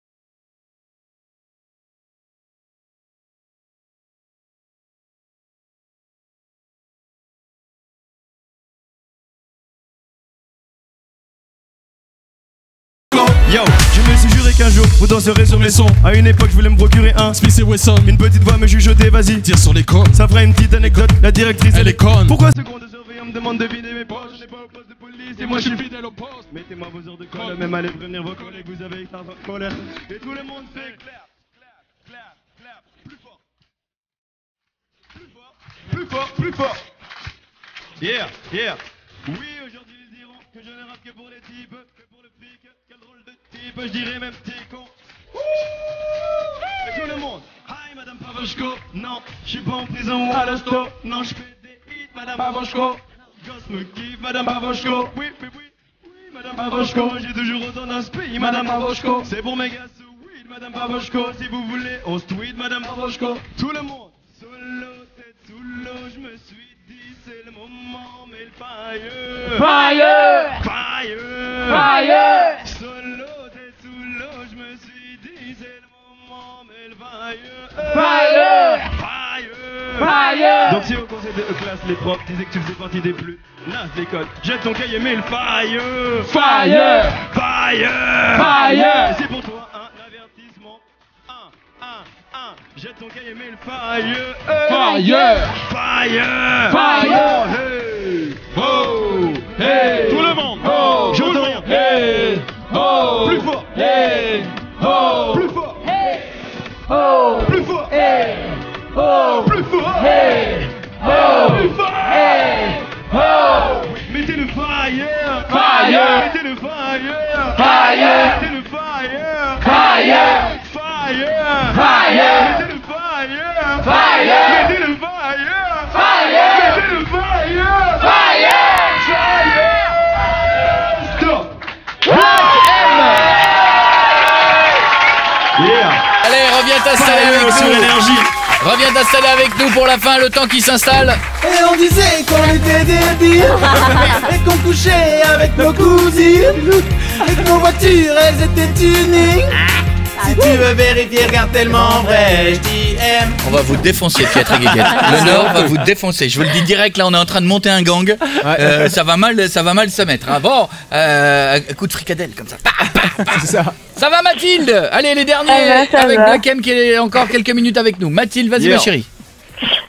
Yo, je me suis juré qu'un jour vous danserez sur mes sons. À une époque, je voulais me procurer un Smith & Wesson. Une petite voix me chuchotait, vas-y, tire sur les cônes. Ça fera une petite anecdote, la directrice elle est conne. Pourquoi seconde de surveillant me demande de vider mes poches? Je n'ai pas au poste de police et moi je suis fidèle au poste. Mettez-moi vos heures de colle, même allez prévenir vos collègues, vous avez été en colère. Et tout le monde fait clap, clap, clap, clap. Plus fort. Plus fort, plus fort, plus fort. Yeah, yeah. Oui, aujourd'hui ils diront que je ne rappe que pour les types, que pour le fric. Quel drôle de type, je dirais même petit con. Et tout le monde. Hi Madame Pavoshko. Non, je suis pas en prison ou à l'hosto. Non, je fais des hits Madame Pavoshko. Gosse me kiffe Madame Pavoshko. Oui, oui, oui, oui Madame Pavoshko. J'ai toujours autant d'inspi Madame Pavoshko. C'est pour mes gars sous weed Madame Pavoshko. Si vous voulez, on se tweet Madame Pavoshko. Tout le monde. Solo, tête sous l'eau, je me suis dit c'est le moment, mais le fire. Fire. Fire. Fire. Solo, tête sous l'eau, je me suis dit c'est le moment, mais le fire. Fire. Fire. Fire. Donc si au conseil de classe les profs disaient que tu faisais partie des plus nazes de l'école, jette ton cahier mais le fire. Fire. Fire. Fire. Et c'est pour toi un avertissement. Jette ton cahier mais le fire. Fire. Fire. Fire. Hey. Oh. Hey. Tout le monde. Oh. J'entends rien. Hey. Oh. Plus fort. Hey. Oh. Plus fort. Hey. Oh. Plus fort. Hey. Oh. Plus fort. Hey. Oh. Plus fort. Hey. Oh. Mettez le fire. Fire. Mettez le fire. Fire. Mettez le fire. Fire. Fire. Fire. Mettez le fire. Fire. Mettez le fire. Fire. Mettez le fire. Fire. Allez, reviens t'installer avec nous. Reviens t'installer avec nous pour la fin, le temps qui s'installe. Et on disait qu'on était débiles et qu'on couchait avec nos cousines et que nos voitures elles étaient tuning. Si tu veux vérifier, regarde tellement vrai, je dis M. On va vous défoncer, Piètre et Guéguette. Le Nord va vous défoncer. Je vous le dis direct, là on est en train de monter un gang. Ça va mal se mettre. Hein. Bon, coup de fricadelle comme ça. C'est ça. Ça va Mathilde? Allez les derniers ça avec va. Black M qui est encore quelques minutes avec nous. Mathilde, vas-y ma chérie.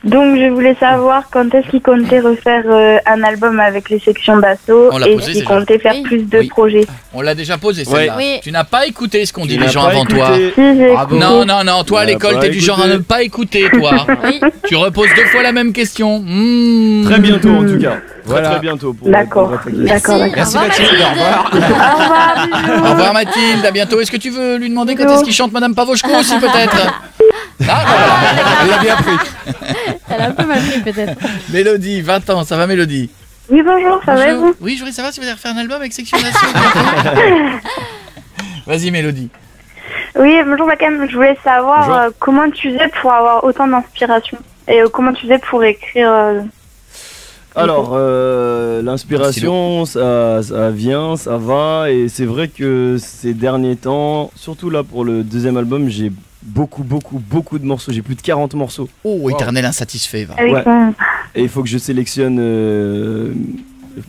Donc je voulais savoir quand est-ce qu'il comptait refaire un album avec les sections d'assaut On l'a et posé s'il déjà. comptait faire plus de projets. On l'a déjà posé celle-là. Oui. Tu n'as pas écouté ce qu'ont dit n'as les gens pas avant toi. écouté. Si, j'ai écouté. Non, toi à Tu n'as l'école pas t'es du genre à écouté. ne pas écouter toi. Tu reposes 2 fois la même question. Très bientôt en tout cas. Voilà. Très bientôt pour D'accord. répondre à ta question. D'accord. Merci Mathilde, au revoir. Au revoir, bisous. Au revoir Mathilde, à bientôt. Est-ce que tu veux lui demander quand est-ce qu'il chante Madame Pavoshko aussi peut-être? Ah, voilà. Elle a bien pris. Elle a un peu mal pris peut-être. Mélodie, 20 ans, ça va Mélodie? Oui, bonjour, ça va et vous? Oui, je voudrais savoir si vous allez refaire un album avec Section d'Assaut. Vas-y Mélodie. Oui, bonjour Bakam, je voulais savoir comment tu faisais pour avoir autant d'inspiration et comment tu faisais pour écrire. Alors, l'inspiration, ça vient, ça va, et c'est vrai que ces derniers temps, surtout là pour le deuxième album, j'ai beaucoup de morceaux, j'ai plus de 40 morceaux. Oh, éternel insatisfait, va. Avec Ouais. Et il faut que je sélectionne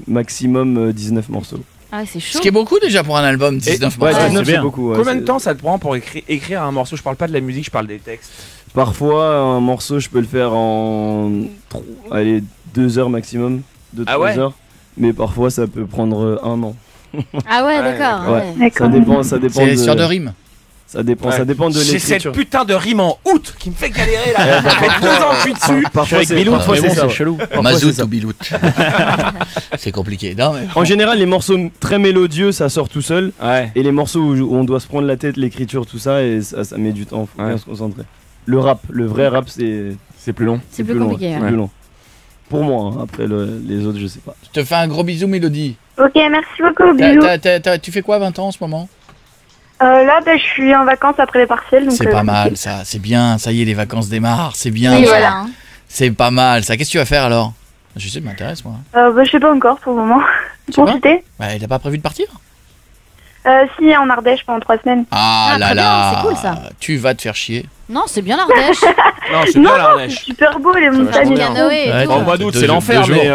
maximum 19 morceaux. Ah ouais, c'est chaud. Ce qui est beaucoup déjà pour un album, 19 ouais, morceaux. 19 c'est beaucoup. Ouais, Combien de c'est- temps ça te prend pour écrire un morceau? Je parle pas de la musique, je parle des textes. Parfois, un morceau, je peux le faire en 2 heures maximum, 2-3 Ah ouais heures. Mais parfois, ça peut prendre 1 an. Ah ouais, d'accord. Ouais. ouais. Ça dépend, ça dépend. C'est sur de rimes. Ça dépend, Ouais. ça dépend de C'est l'écriture. cette putain de rime en août qui me fait galérer là. Ça fait 2 ans que je suis dessus. Parfois, c'est Bilout, parfois, c'est ça. Parfois, Mazout c'est ça. ou Bilout. C'est compliqué. Non, mais... En général, les morceaux très mélodieux, ça sort tout seul. Ouais. Et les morceaux où on doit se prendre la tête, l'écriture, tout ça, et ça met du temps. Faut bien se concentrer. Le rap, le vrai rap, c'est plus long. C'est plus compliqué, C'est ouais. plus long. Pour moi, hein. Après les autres, je sais pas. Je te fais un gros bisou Mélodie. Ok, merci beaucoup, bisous. Tu fais quoi 20 ans en ce moment? Là, je suis en vacances après les partiels. donc, C'est pas mal ça, c'est bien, ça y est les vacances démarrent, c'est bien. Oui, ça. voilà. C'est pas mal ça. Qu'est-ce que tu vas faire alors? Je sais, m'intéresse moi. Je sais pas encore pour le moment. Pour citer Bah, il a pas prévu de partir? Si, en Ardèche pendant 3 semaines. Ah là très bien, là, c'est cool, ça. Tu vas te faire chier. Non, c'est bien l'Ardèche. Non, c'est Non, bien non, l'Ardèche. c'est super beau les montagnes. bien. Canoë et tout. Au mois d'août, Deux c'est jours, l'enfer, 2 jours. mais.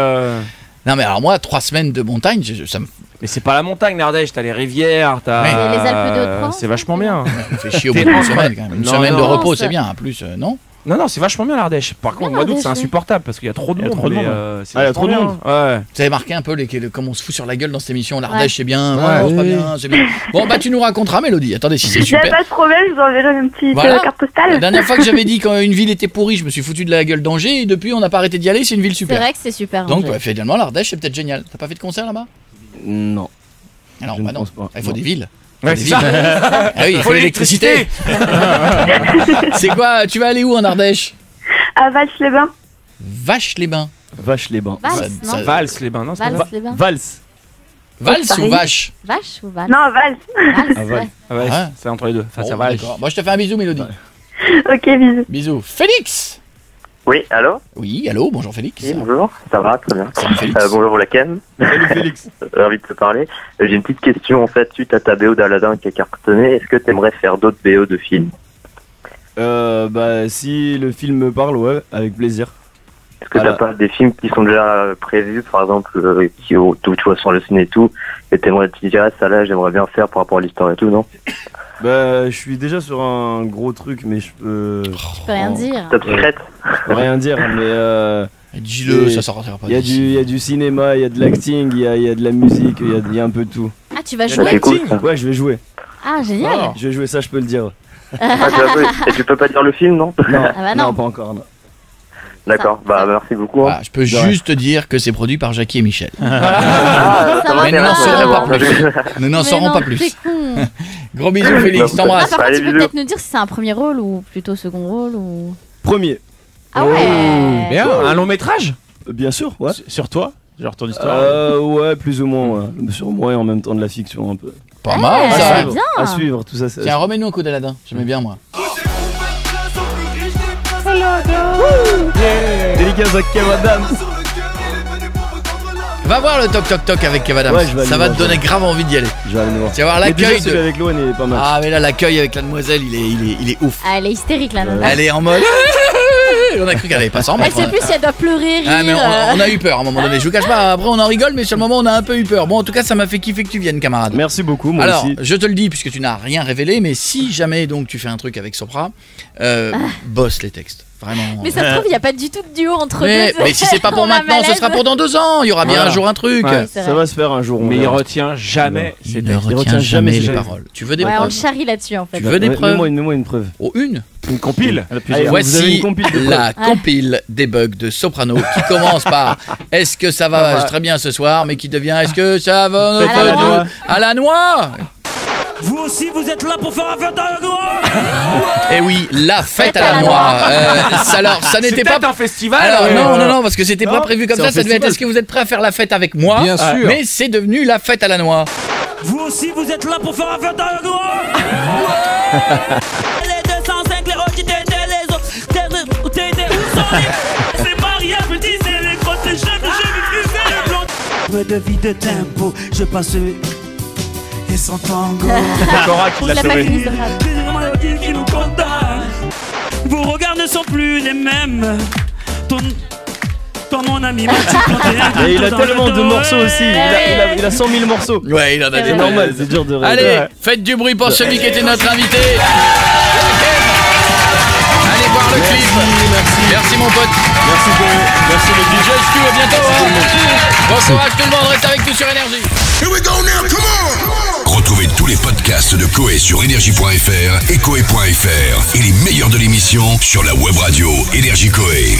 Non mais alors moi 3 semaines de montagne, ça me Mais c'est pas la montagne, l'Ardèche, t'as les rivières, t'as. Ouais. Et les Alpes de Haute-Provence, C'est vachement bien. fait chier au bout d'une semaine quand même. Une Non, semaine de non, repos ça- c'est bien en plus, non? Non, c'est vachement bien l'Ardèche. Par contre, au mois d'août, c'est l'Ardèche, oui. insupportable parce qu'il y a trop de monde. mais, c'est Ah, il y a vachement trop de bien. monde. Ouais. Vous avez marqué un peu comme on se fout sur la gueule dans cette émission, l'Ardèche Ouais. c'est bien, Ouais. ouais, c'est pas bien, c'est bien. Bon bah tu nous raconteras Mélodie, attendez si c'est Il n'y a super. pas de problème, je vous enverrai une petite Voilà. carte La postale. dernière fois que j'avais dit quand une ville était pourrie, je me suis foutu de la gueule d'Angers et depuis on n'a pas arrêté d'y aller, c'est une ville C'est super. vrai que c'est super. Donc Angers. ouais, finalement l'Ardèche c'est peut-être génial. T'as pas fait de concert là-bas? Non. Alors Je ne bah non, pense pas. il faut Non. des villes. Ouais, Des c'est ça. villes. Ah oui, il faut l'électricité. C'est quoi? Tu vas aller où en Ardèche? À Valls-les-Bains. Vache-les-Bains. Vache-les-bains. Valls, non Valse les bains, non? c'est pas Valls, les bains. Valse. Valse ou Paris. vache? Vache ou Valls? Non, Valls. Valls, Ah, Valls. ouais. Ah ouais, Ah. c'est entre les deux. Enfin, Bon, ça va. d'accord. Moi je te fais un bisou Mélodie. Ok, bisous. Bisous. Félix. Oui, allô? Oui, allô, bonjour Félix. Oui, bonjour, ça va, très bien. Salut Félix. Bonjour Laken, Salut Félix. ravi de te parler. J'ai une petite question en fait, suite à ta BO d'Aladin qui a cartonné, est-ce que tu aimerais faire d'autres BO de films? Bah si le film me parle, ouais, avec plaisir. Est-ce que Voilà. t'as pas des films qui sont déjà prévus, par exemple, où tu vois sur le ciné et tout, et tu dirais ça là, j'aimerais bien faire par rapport à l'histoire et tout, non? Bah je suis déjà sur un gros truc, mais je peux. Je peux rien dire. Top Secret? Je peux rien dire, mais Dis-le, Et ça sortira pas. il y a du cinéma, il y a de l'acting, il y a de la musique, il y a un peu de tout. Ah, tu vas Ça, jouer? c'est cool ça. Ouais, je vais jouer. Ah, génial. Je vais jouer, ça je peux le dire. Ah, tu vas jouer. Et tu peux pas dire le film, non? Non, Ah bah non. non, pas encore. Non. D'accord, bah merci beaucoup. Hein. Ah, je peux juste dire que c'est produit par Jackie et Michel. Ah, Ça Mais nous n'en m'intéresse. saurons pas plus. Nous n'en Mais saurons non, pas t'es plus. con. Gros bisous Félix, Non, Ah, t'embrasse. par contre, Allez, tu peux bisous. peut-être nous dire si c'est un premier rôle ou plutôt second rôle ou. Premier. Ah ouais. Bien, un long métrage? Bien sûr, ouais. Sur toi? Genre ton histoire? Ouais, plus ou moins, ouais. Sur moi et en même temps de la fiction un peu. Pas mal Ouais, ça. c'est bien. À suivre, tout ça. Tiens, remets-nous un coup d'Aladin. J'aimais bien moi. Dédicace à Kev Adams. Va voir le Toc Toc Toc avec Kev Adams. Ouais, je vais aller ça va voir te donner ça. grave envie d'y aller. Je vais aller voir. Tu vas voir l'accueil celui avec Loan il est pas mal. Ah mais là l'accueil avec la demoiselle il est ouf. Ah, elle est hystérique là, nana. Elle est en mode. On a cru qu'elle allait pas s'en Elle mettre. sait plus si elle doit pleurer, rire. Ah mais on a eu peur à un moment donné. Je vous cache pas. Après on en rigole, mais sur le moment on a un peu eu peur. Bon en tout cas ça m'a fait kiffer que tu viennes, camarade. Merci beaucoup. Moi Alors aussi. je te le dis puisque tu n'as rien révélé, mais si jamais donc tu fais un truc avec Sopra, bosse les textes. Vraiment. Mais ça se trouve, il n'y a pas du tout de duo entre Mais deux. si c'est pas pour On a maintenant, ce malaise. sera pour dans 2 ans. Il y aura bien Voilà. un jour un truc. Ouais, Ça va se faire un jour. on Mais il verra. retient jamais ses Il ne textes. retient jamais les ses paroles. Tu veux des Ouais, on preuves? le charrie là-dessus en fait. Tu veux des preuves? Mets-moi une preuve. Oh, une? Une compile. Allez, vous avez Voici une compile de la preuves. compile des bugs de Soprano qui commence par est-ce que ça va très bien ce soir, mais qui devient est-ce que ça va À la noix. à la noix? Vous aussi, vous êtes là pour faire un fête à la noix. Eh oui, la fête à la noix. Alors, ça n'était pas un festival. Alors non, parce que c'était pas prévu comme c'est ça. un Ça devait être festival. est-ce que vous êtes prêts à faire la fête avec moi? Bien sûr. Mais c'est devenu la fête à la noix. Vous aussi, vous êtes là pour faire un fête à la noix. Les 205, les OJT, les autres, où sont les... C'est pas rien, petit, c'est les crottes, les chefs, j'ai vu le blanc. Peu de vie de tempo, je passe et sans tango. Cora qui Pour l'a la sauvé. playlist de rap. Des maladies qui nous condamnent. Vos regards ne sont plus les mêmes. Toi, mon ami, m'as-tu planté un Et il a couteau dans tellement le de dos, morceaux aussi. ouais. Il a 100 000 morceaux. Ouais, il en a des C'est normal, c'est dur de rêver. Allez, faites du bruit pour celui qui était notre invité. Allez voir le clip. Merci mon pote. Merci Merci le DJ Stu, à bientôt. Bon courage tout le monde, reste avec nous sur Énergie. Here we go now, come on! Retrouvez tous les podcasts de Koé sur énergie.fr et koé.fr et les meilleurs de l'émission sur la web radio Énergie Koé.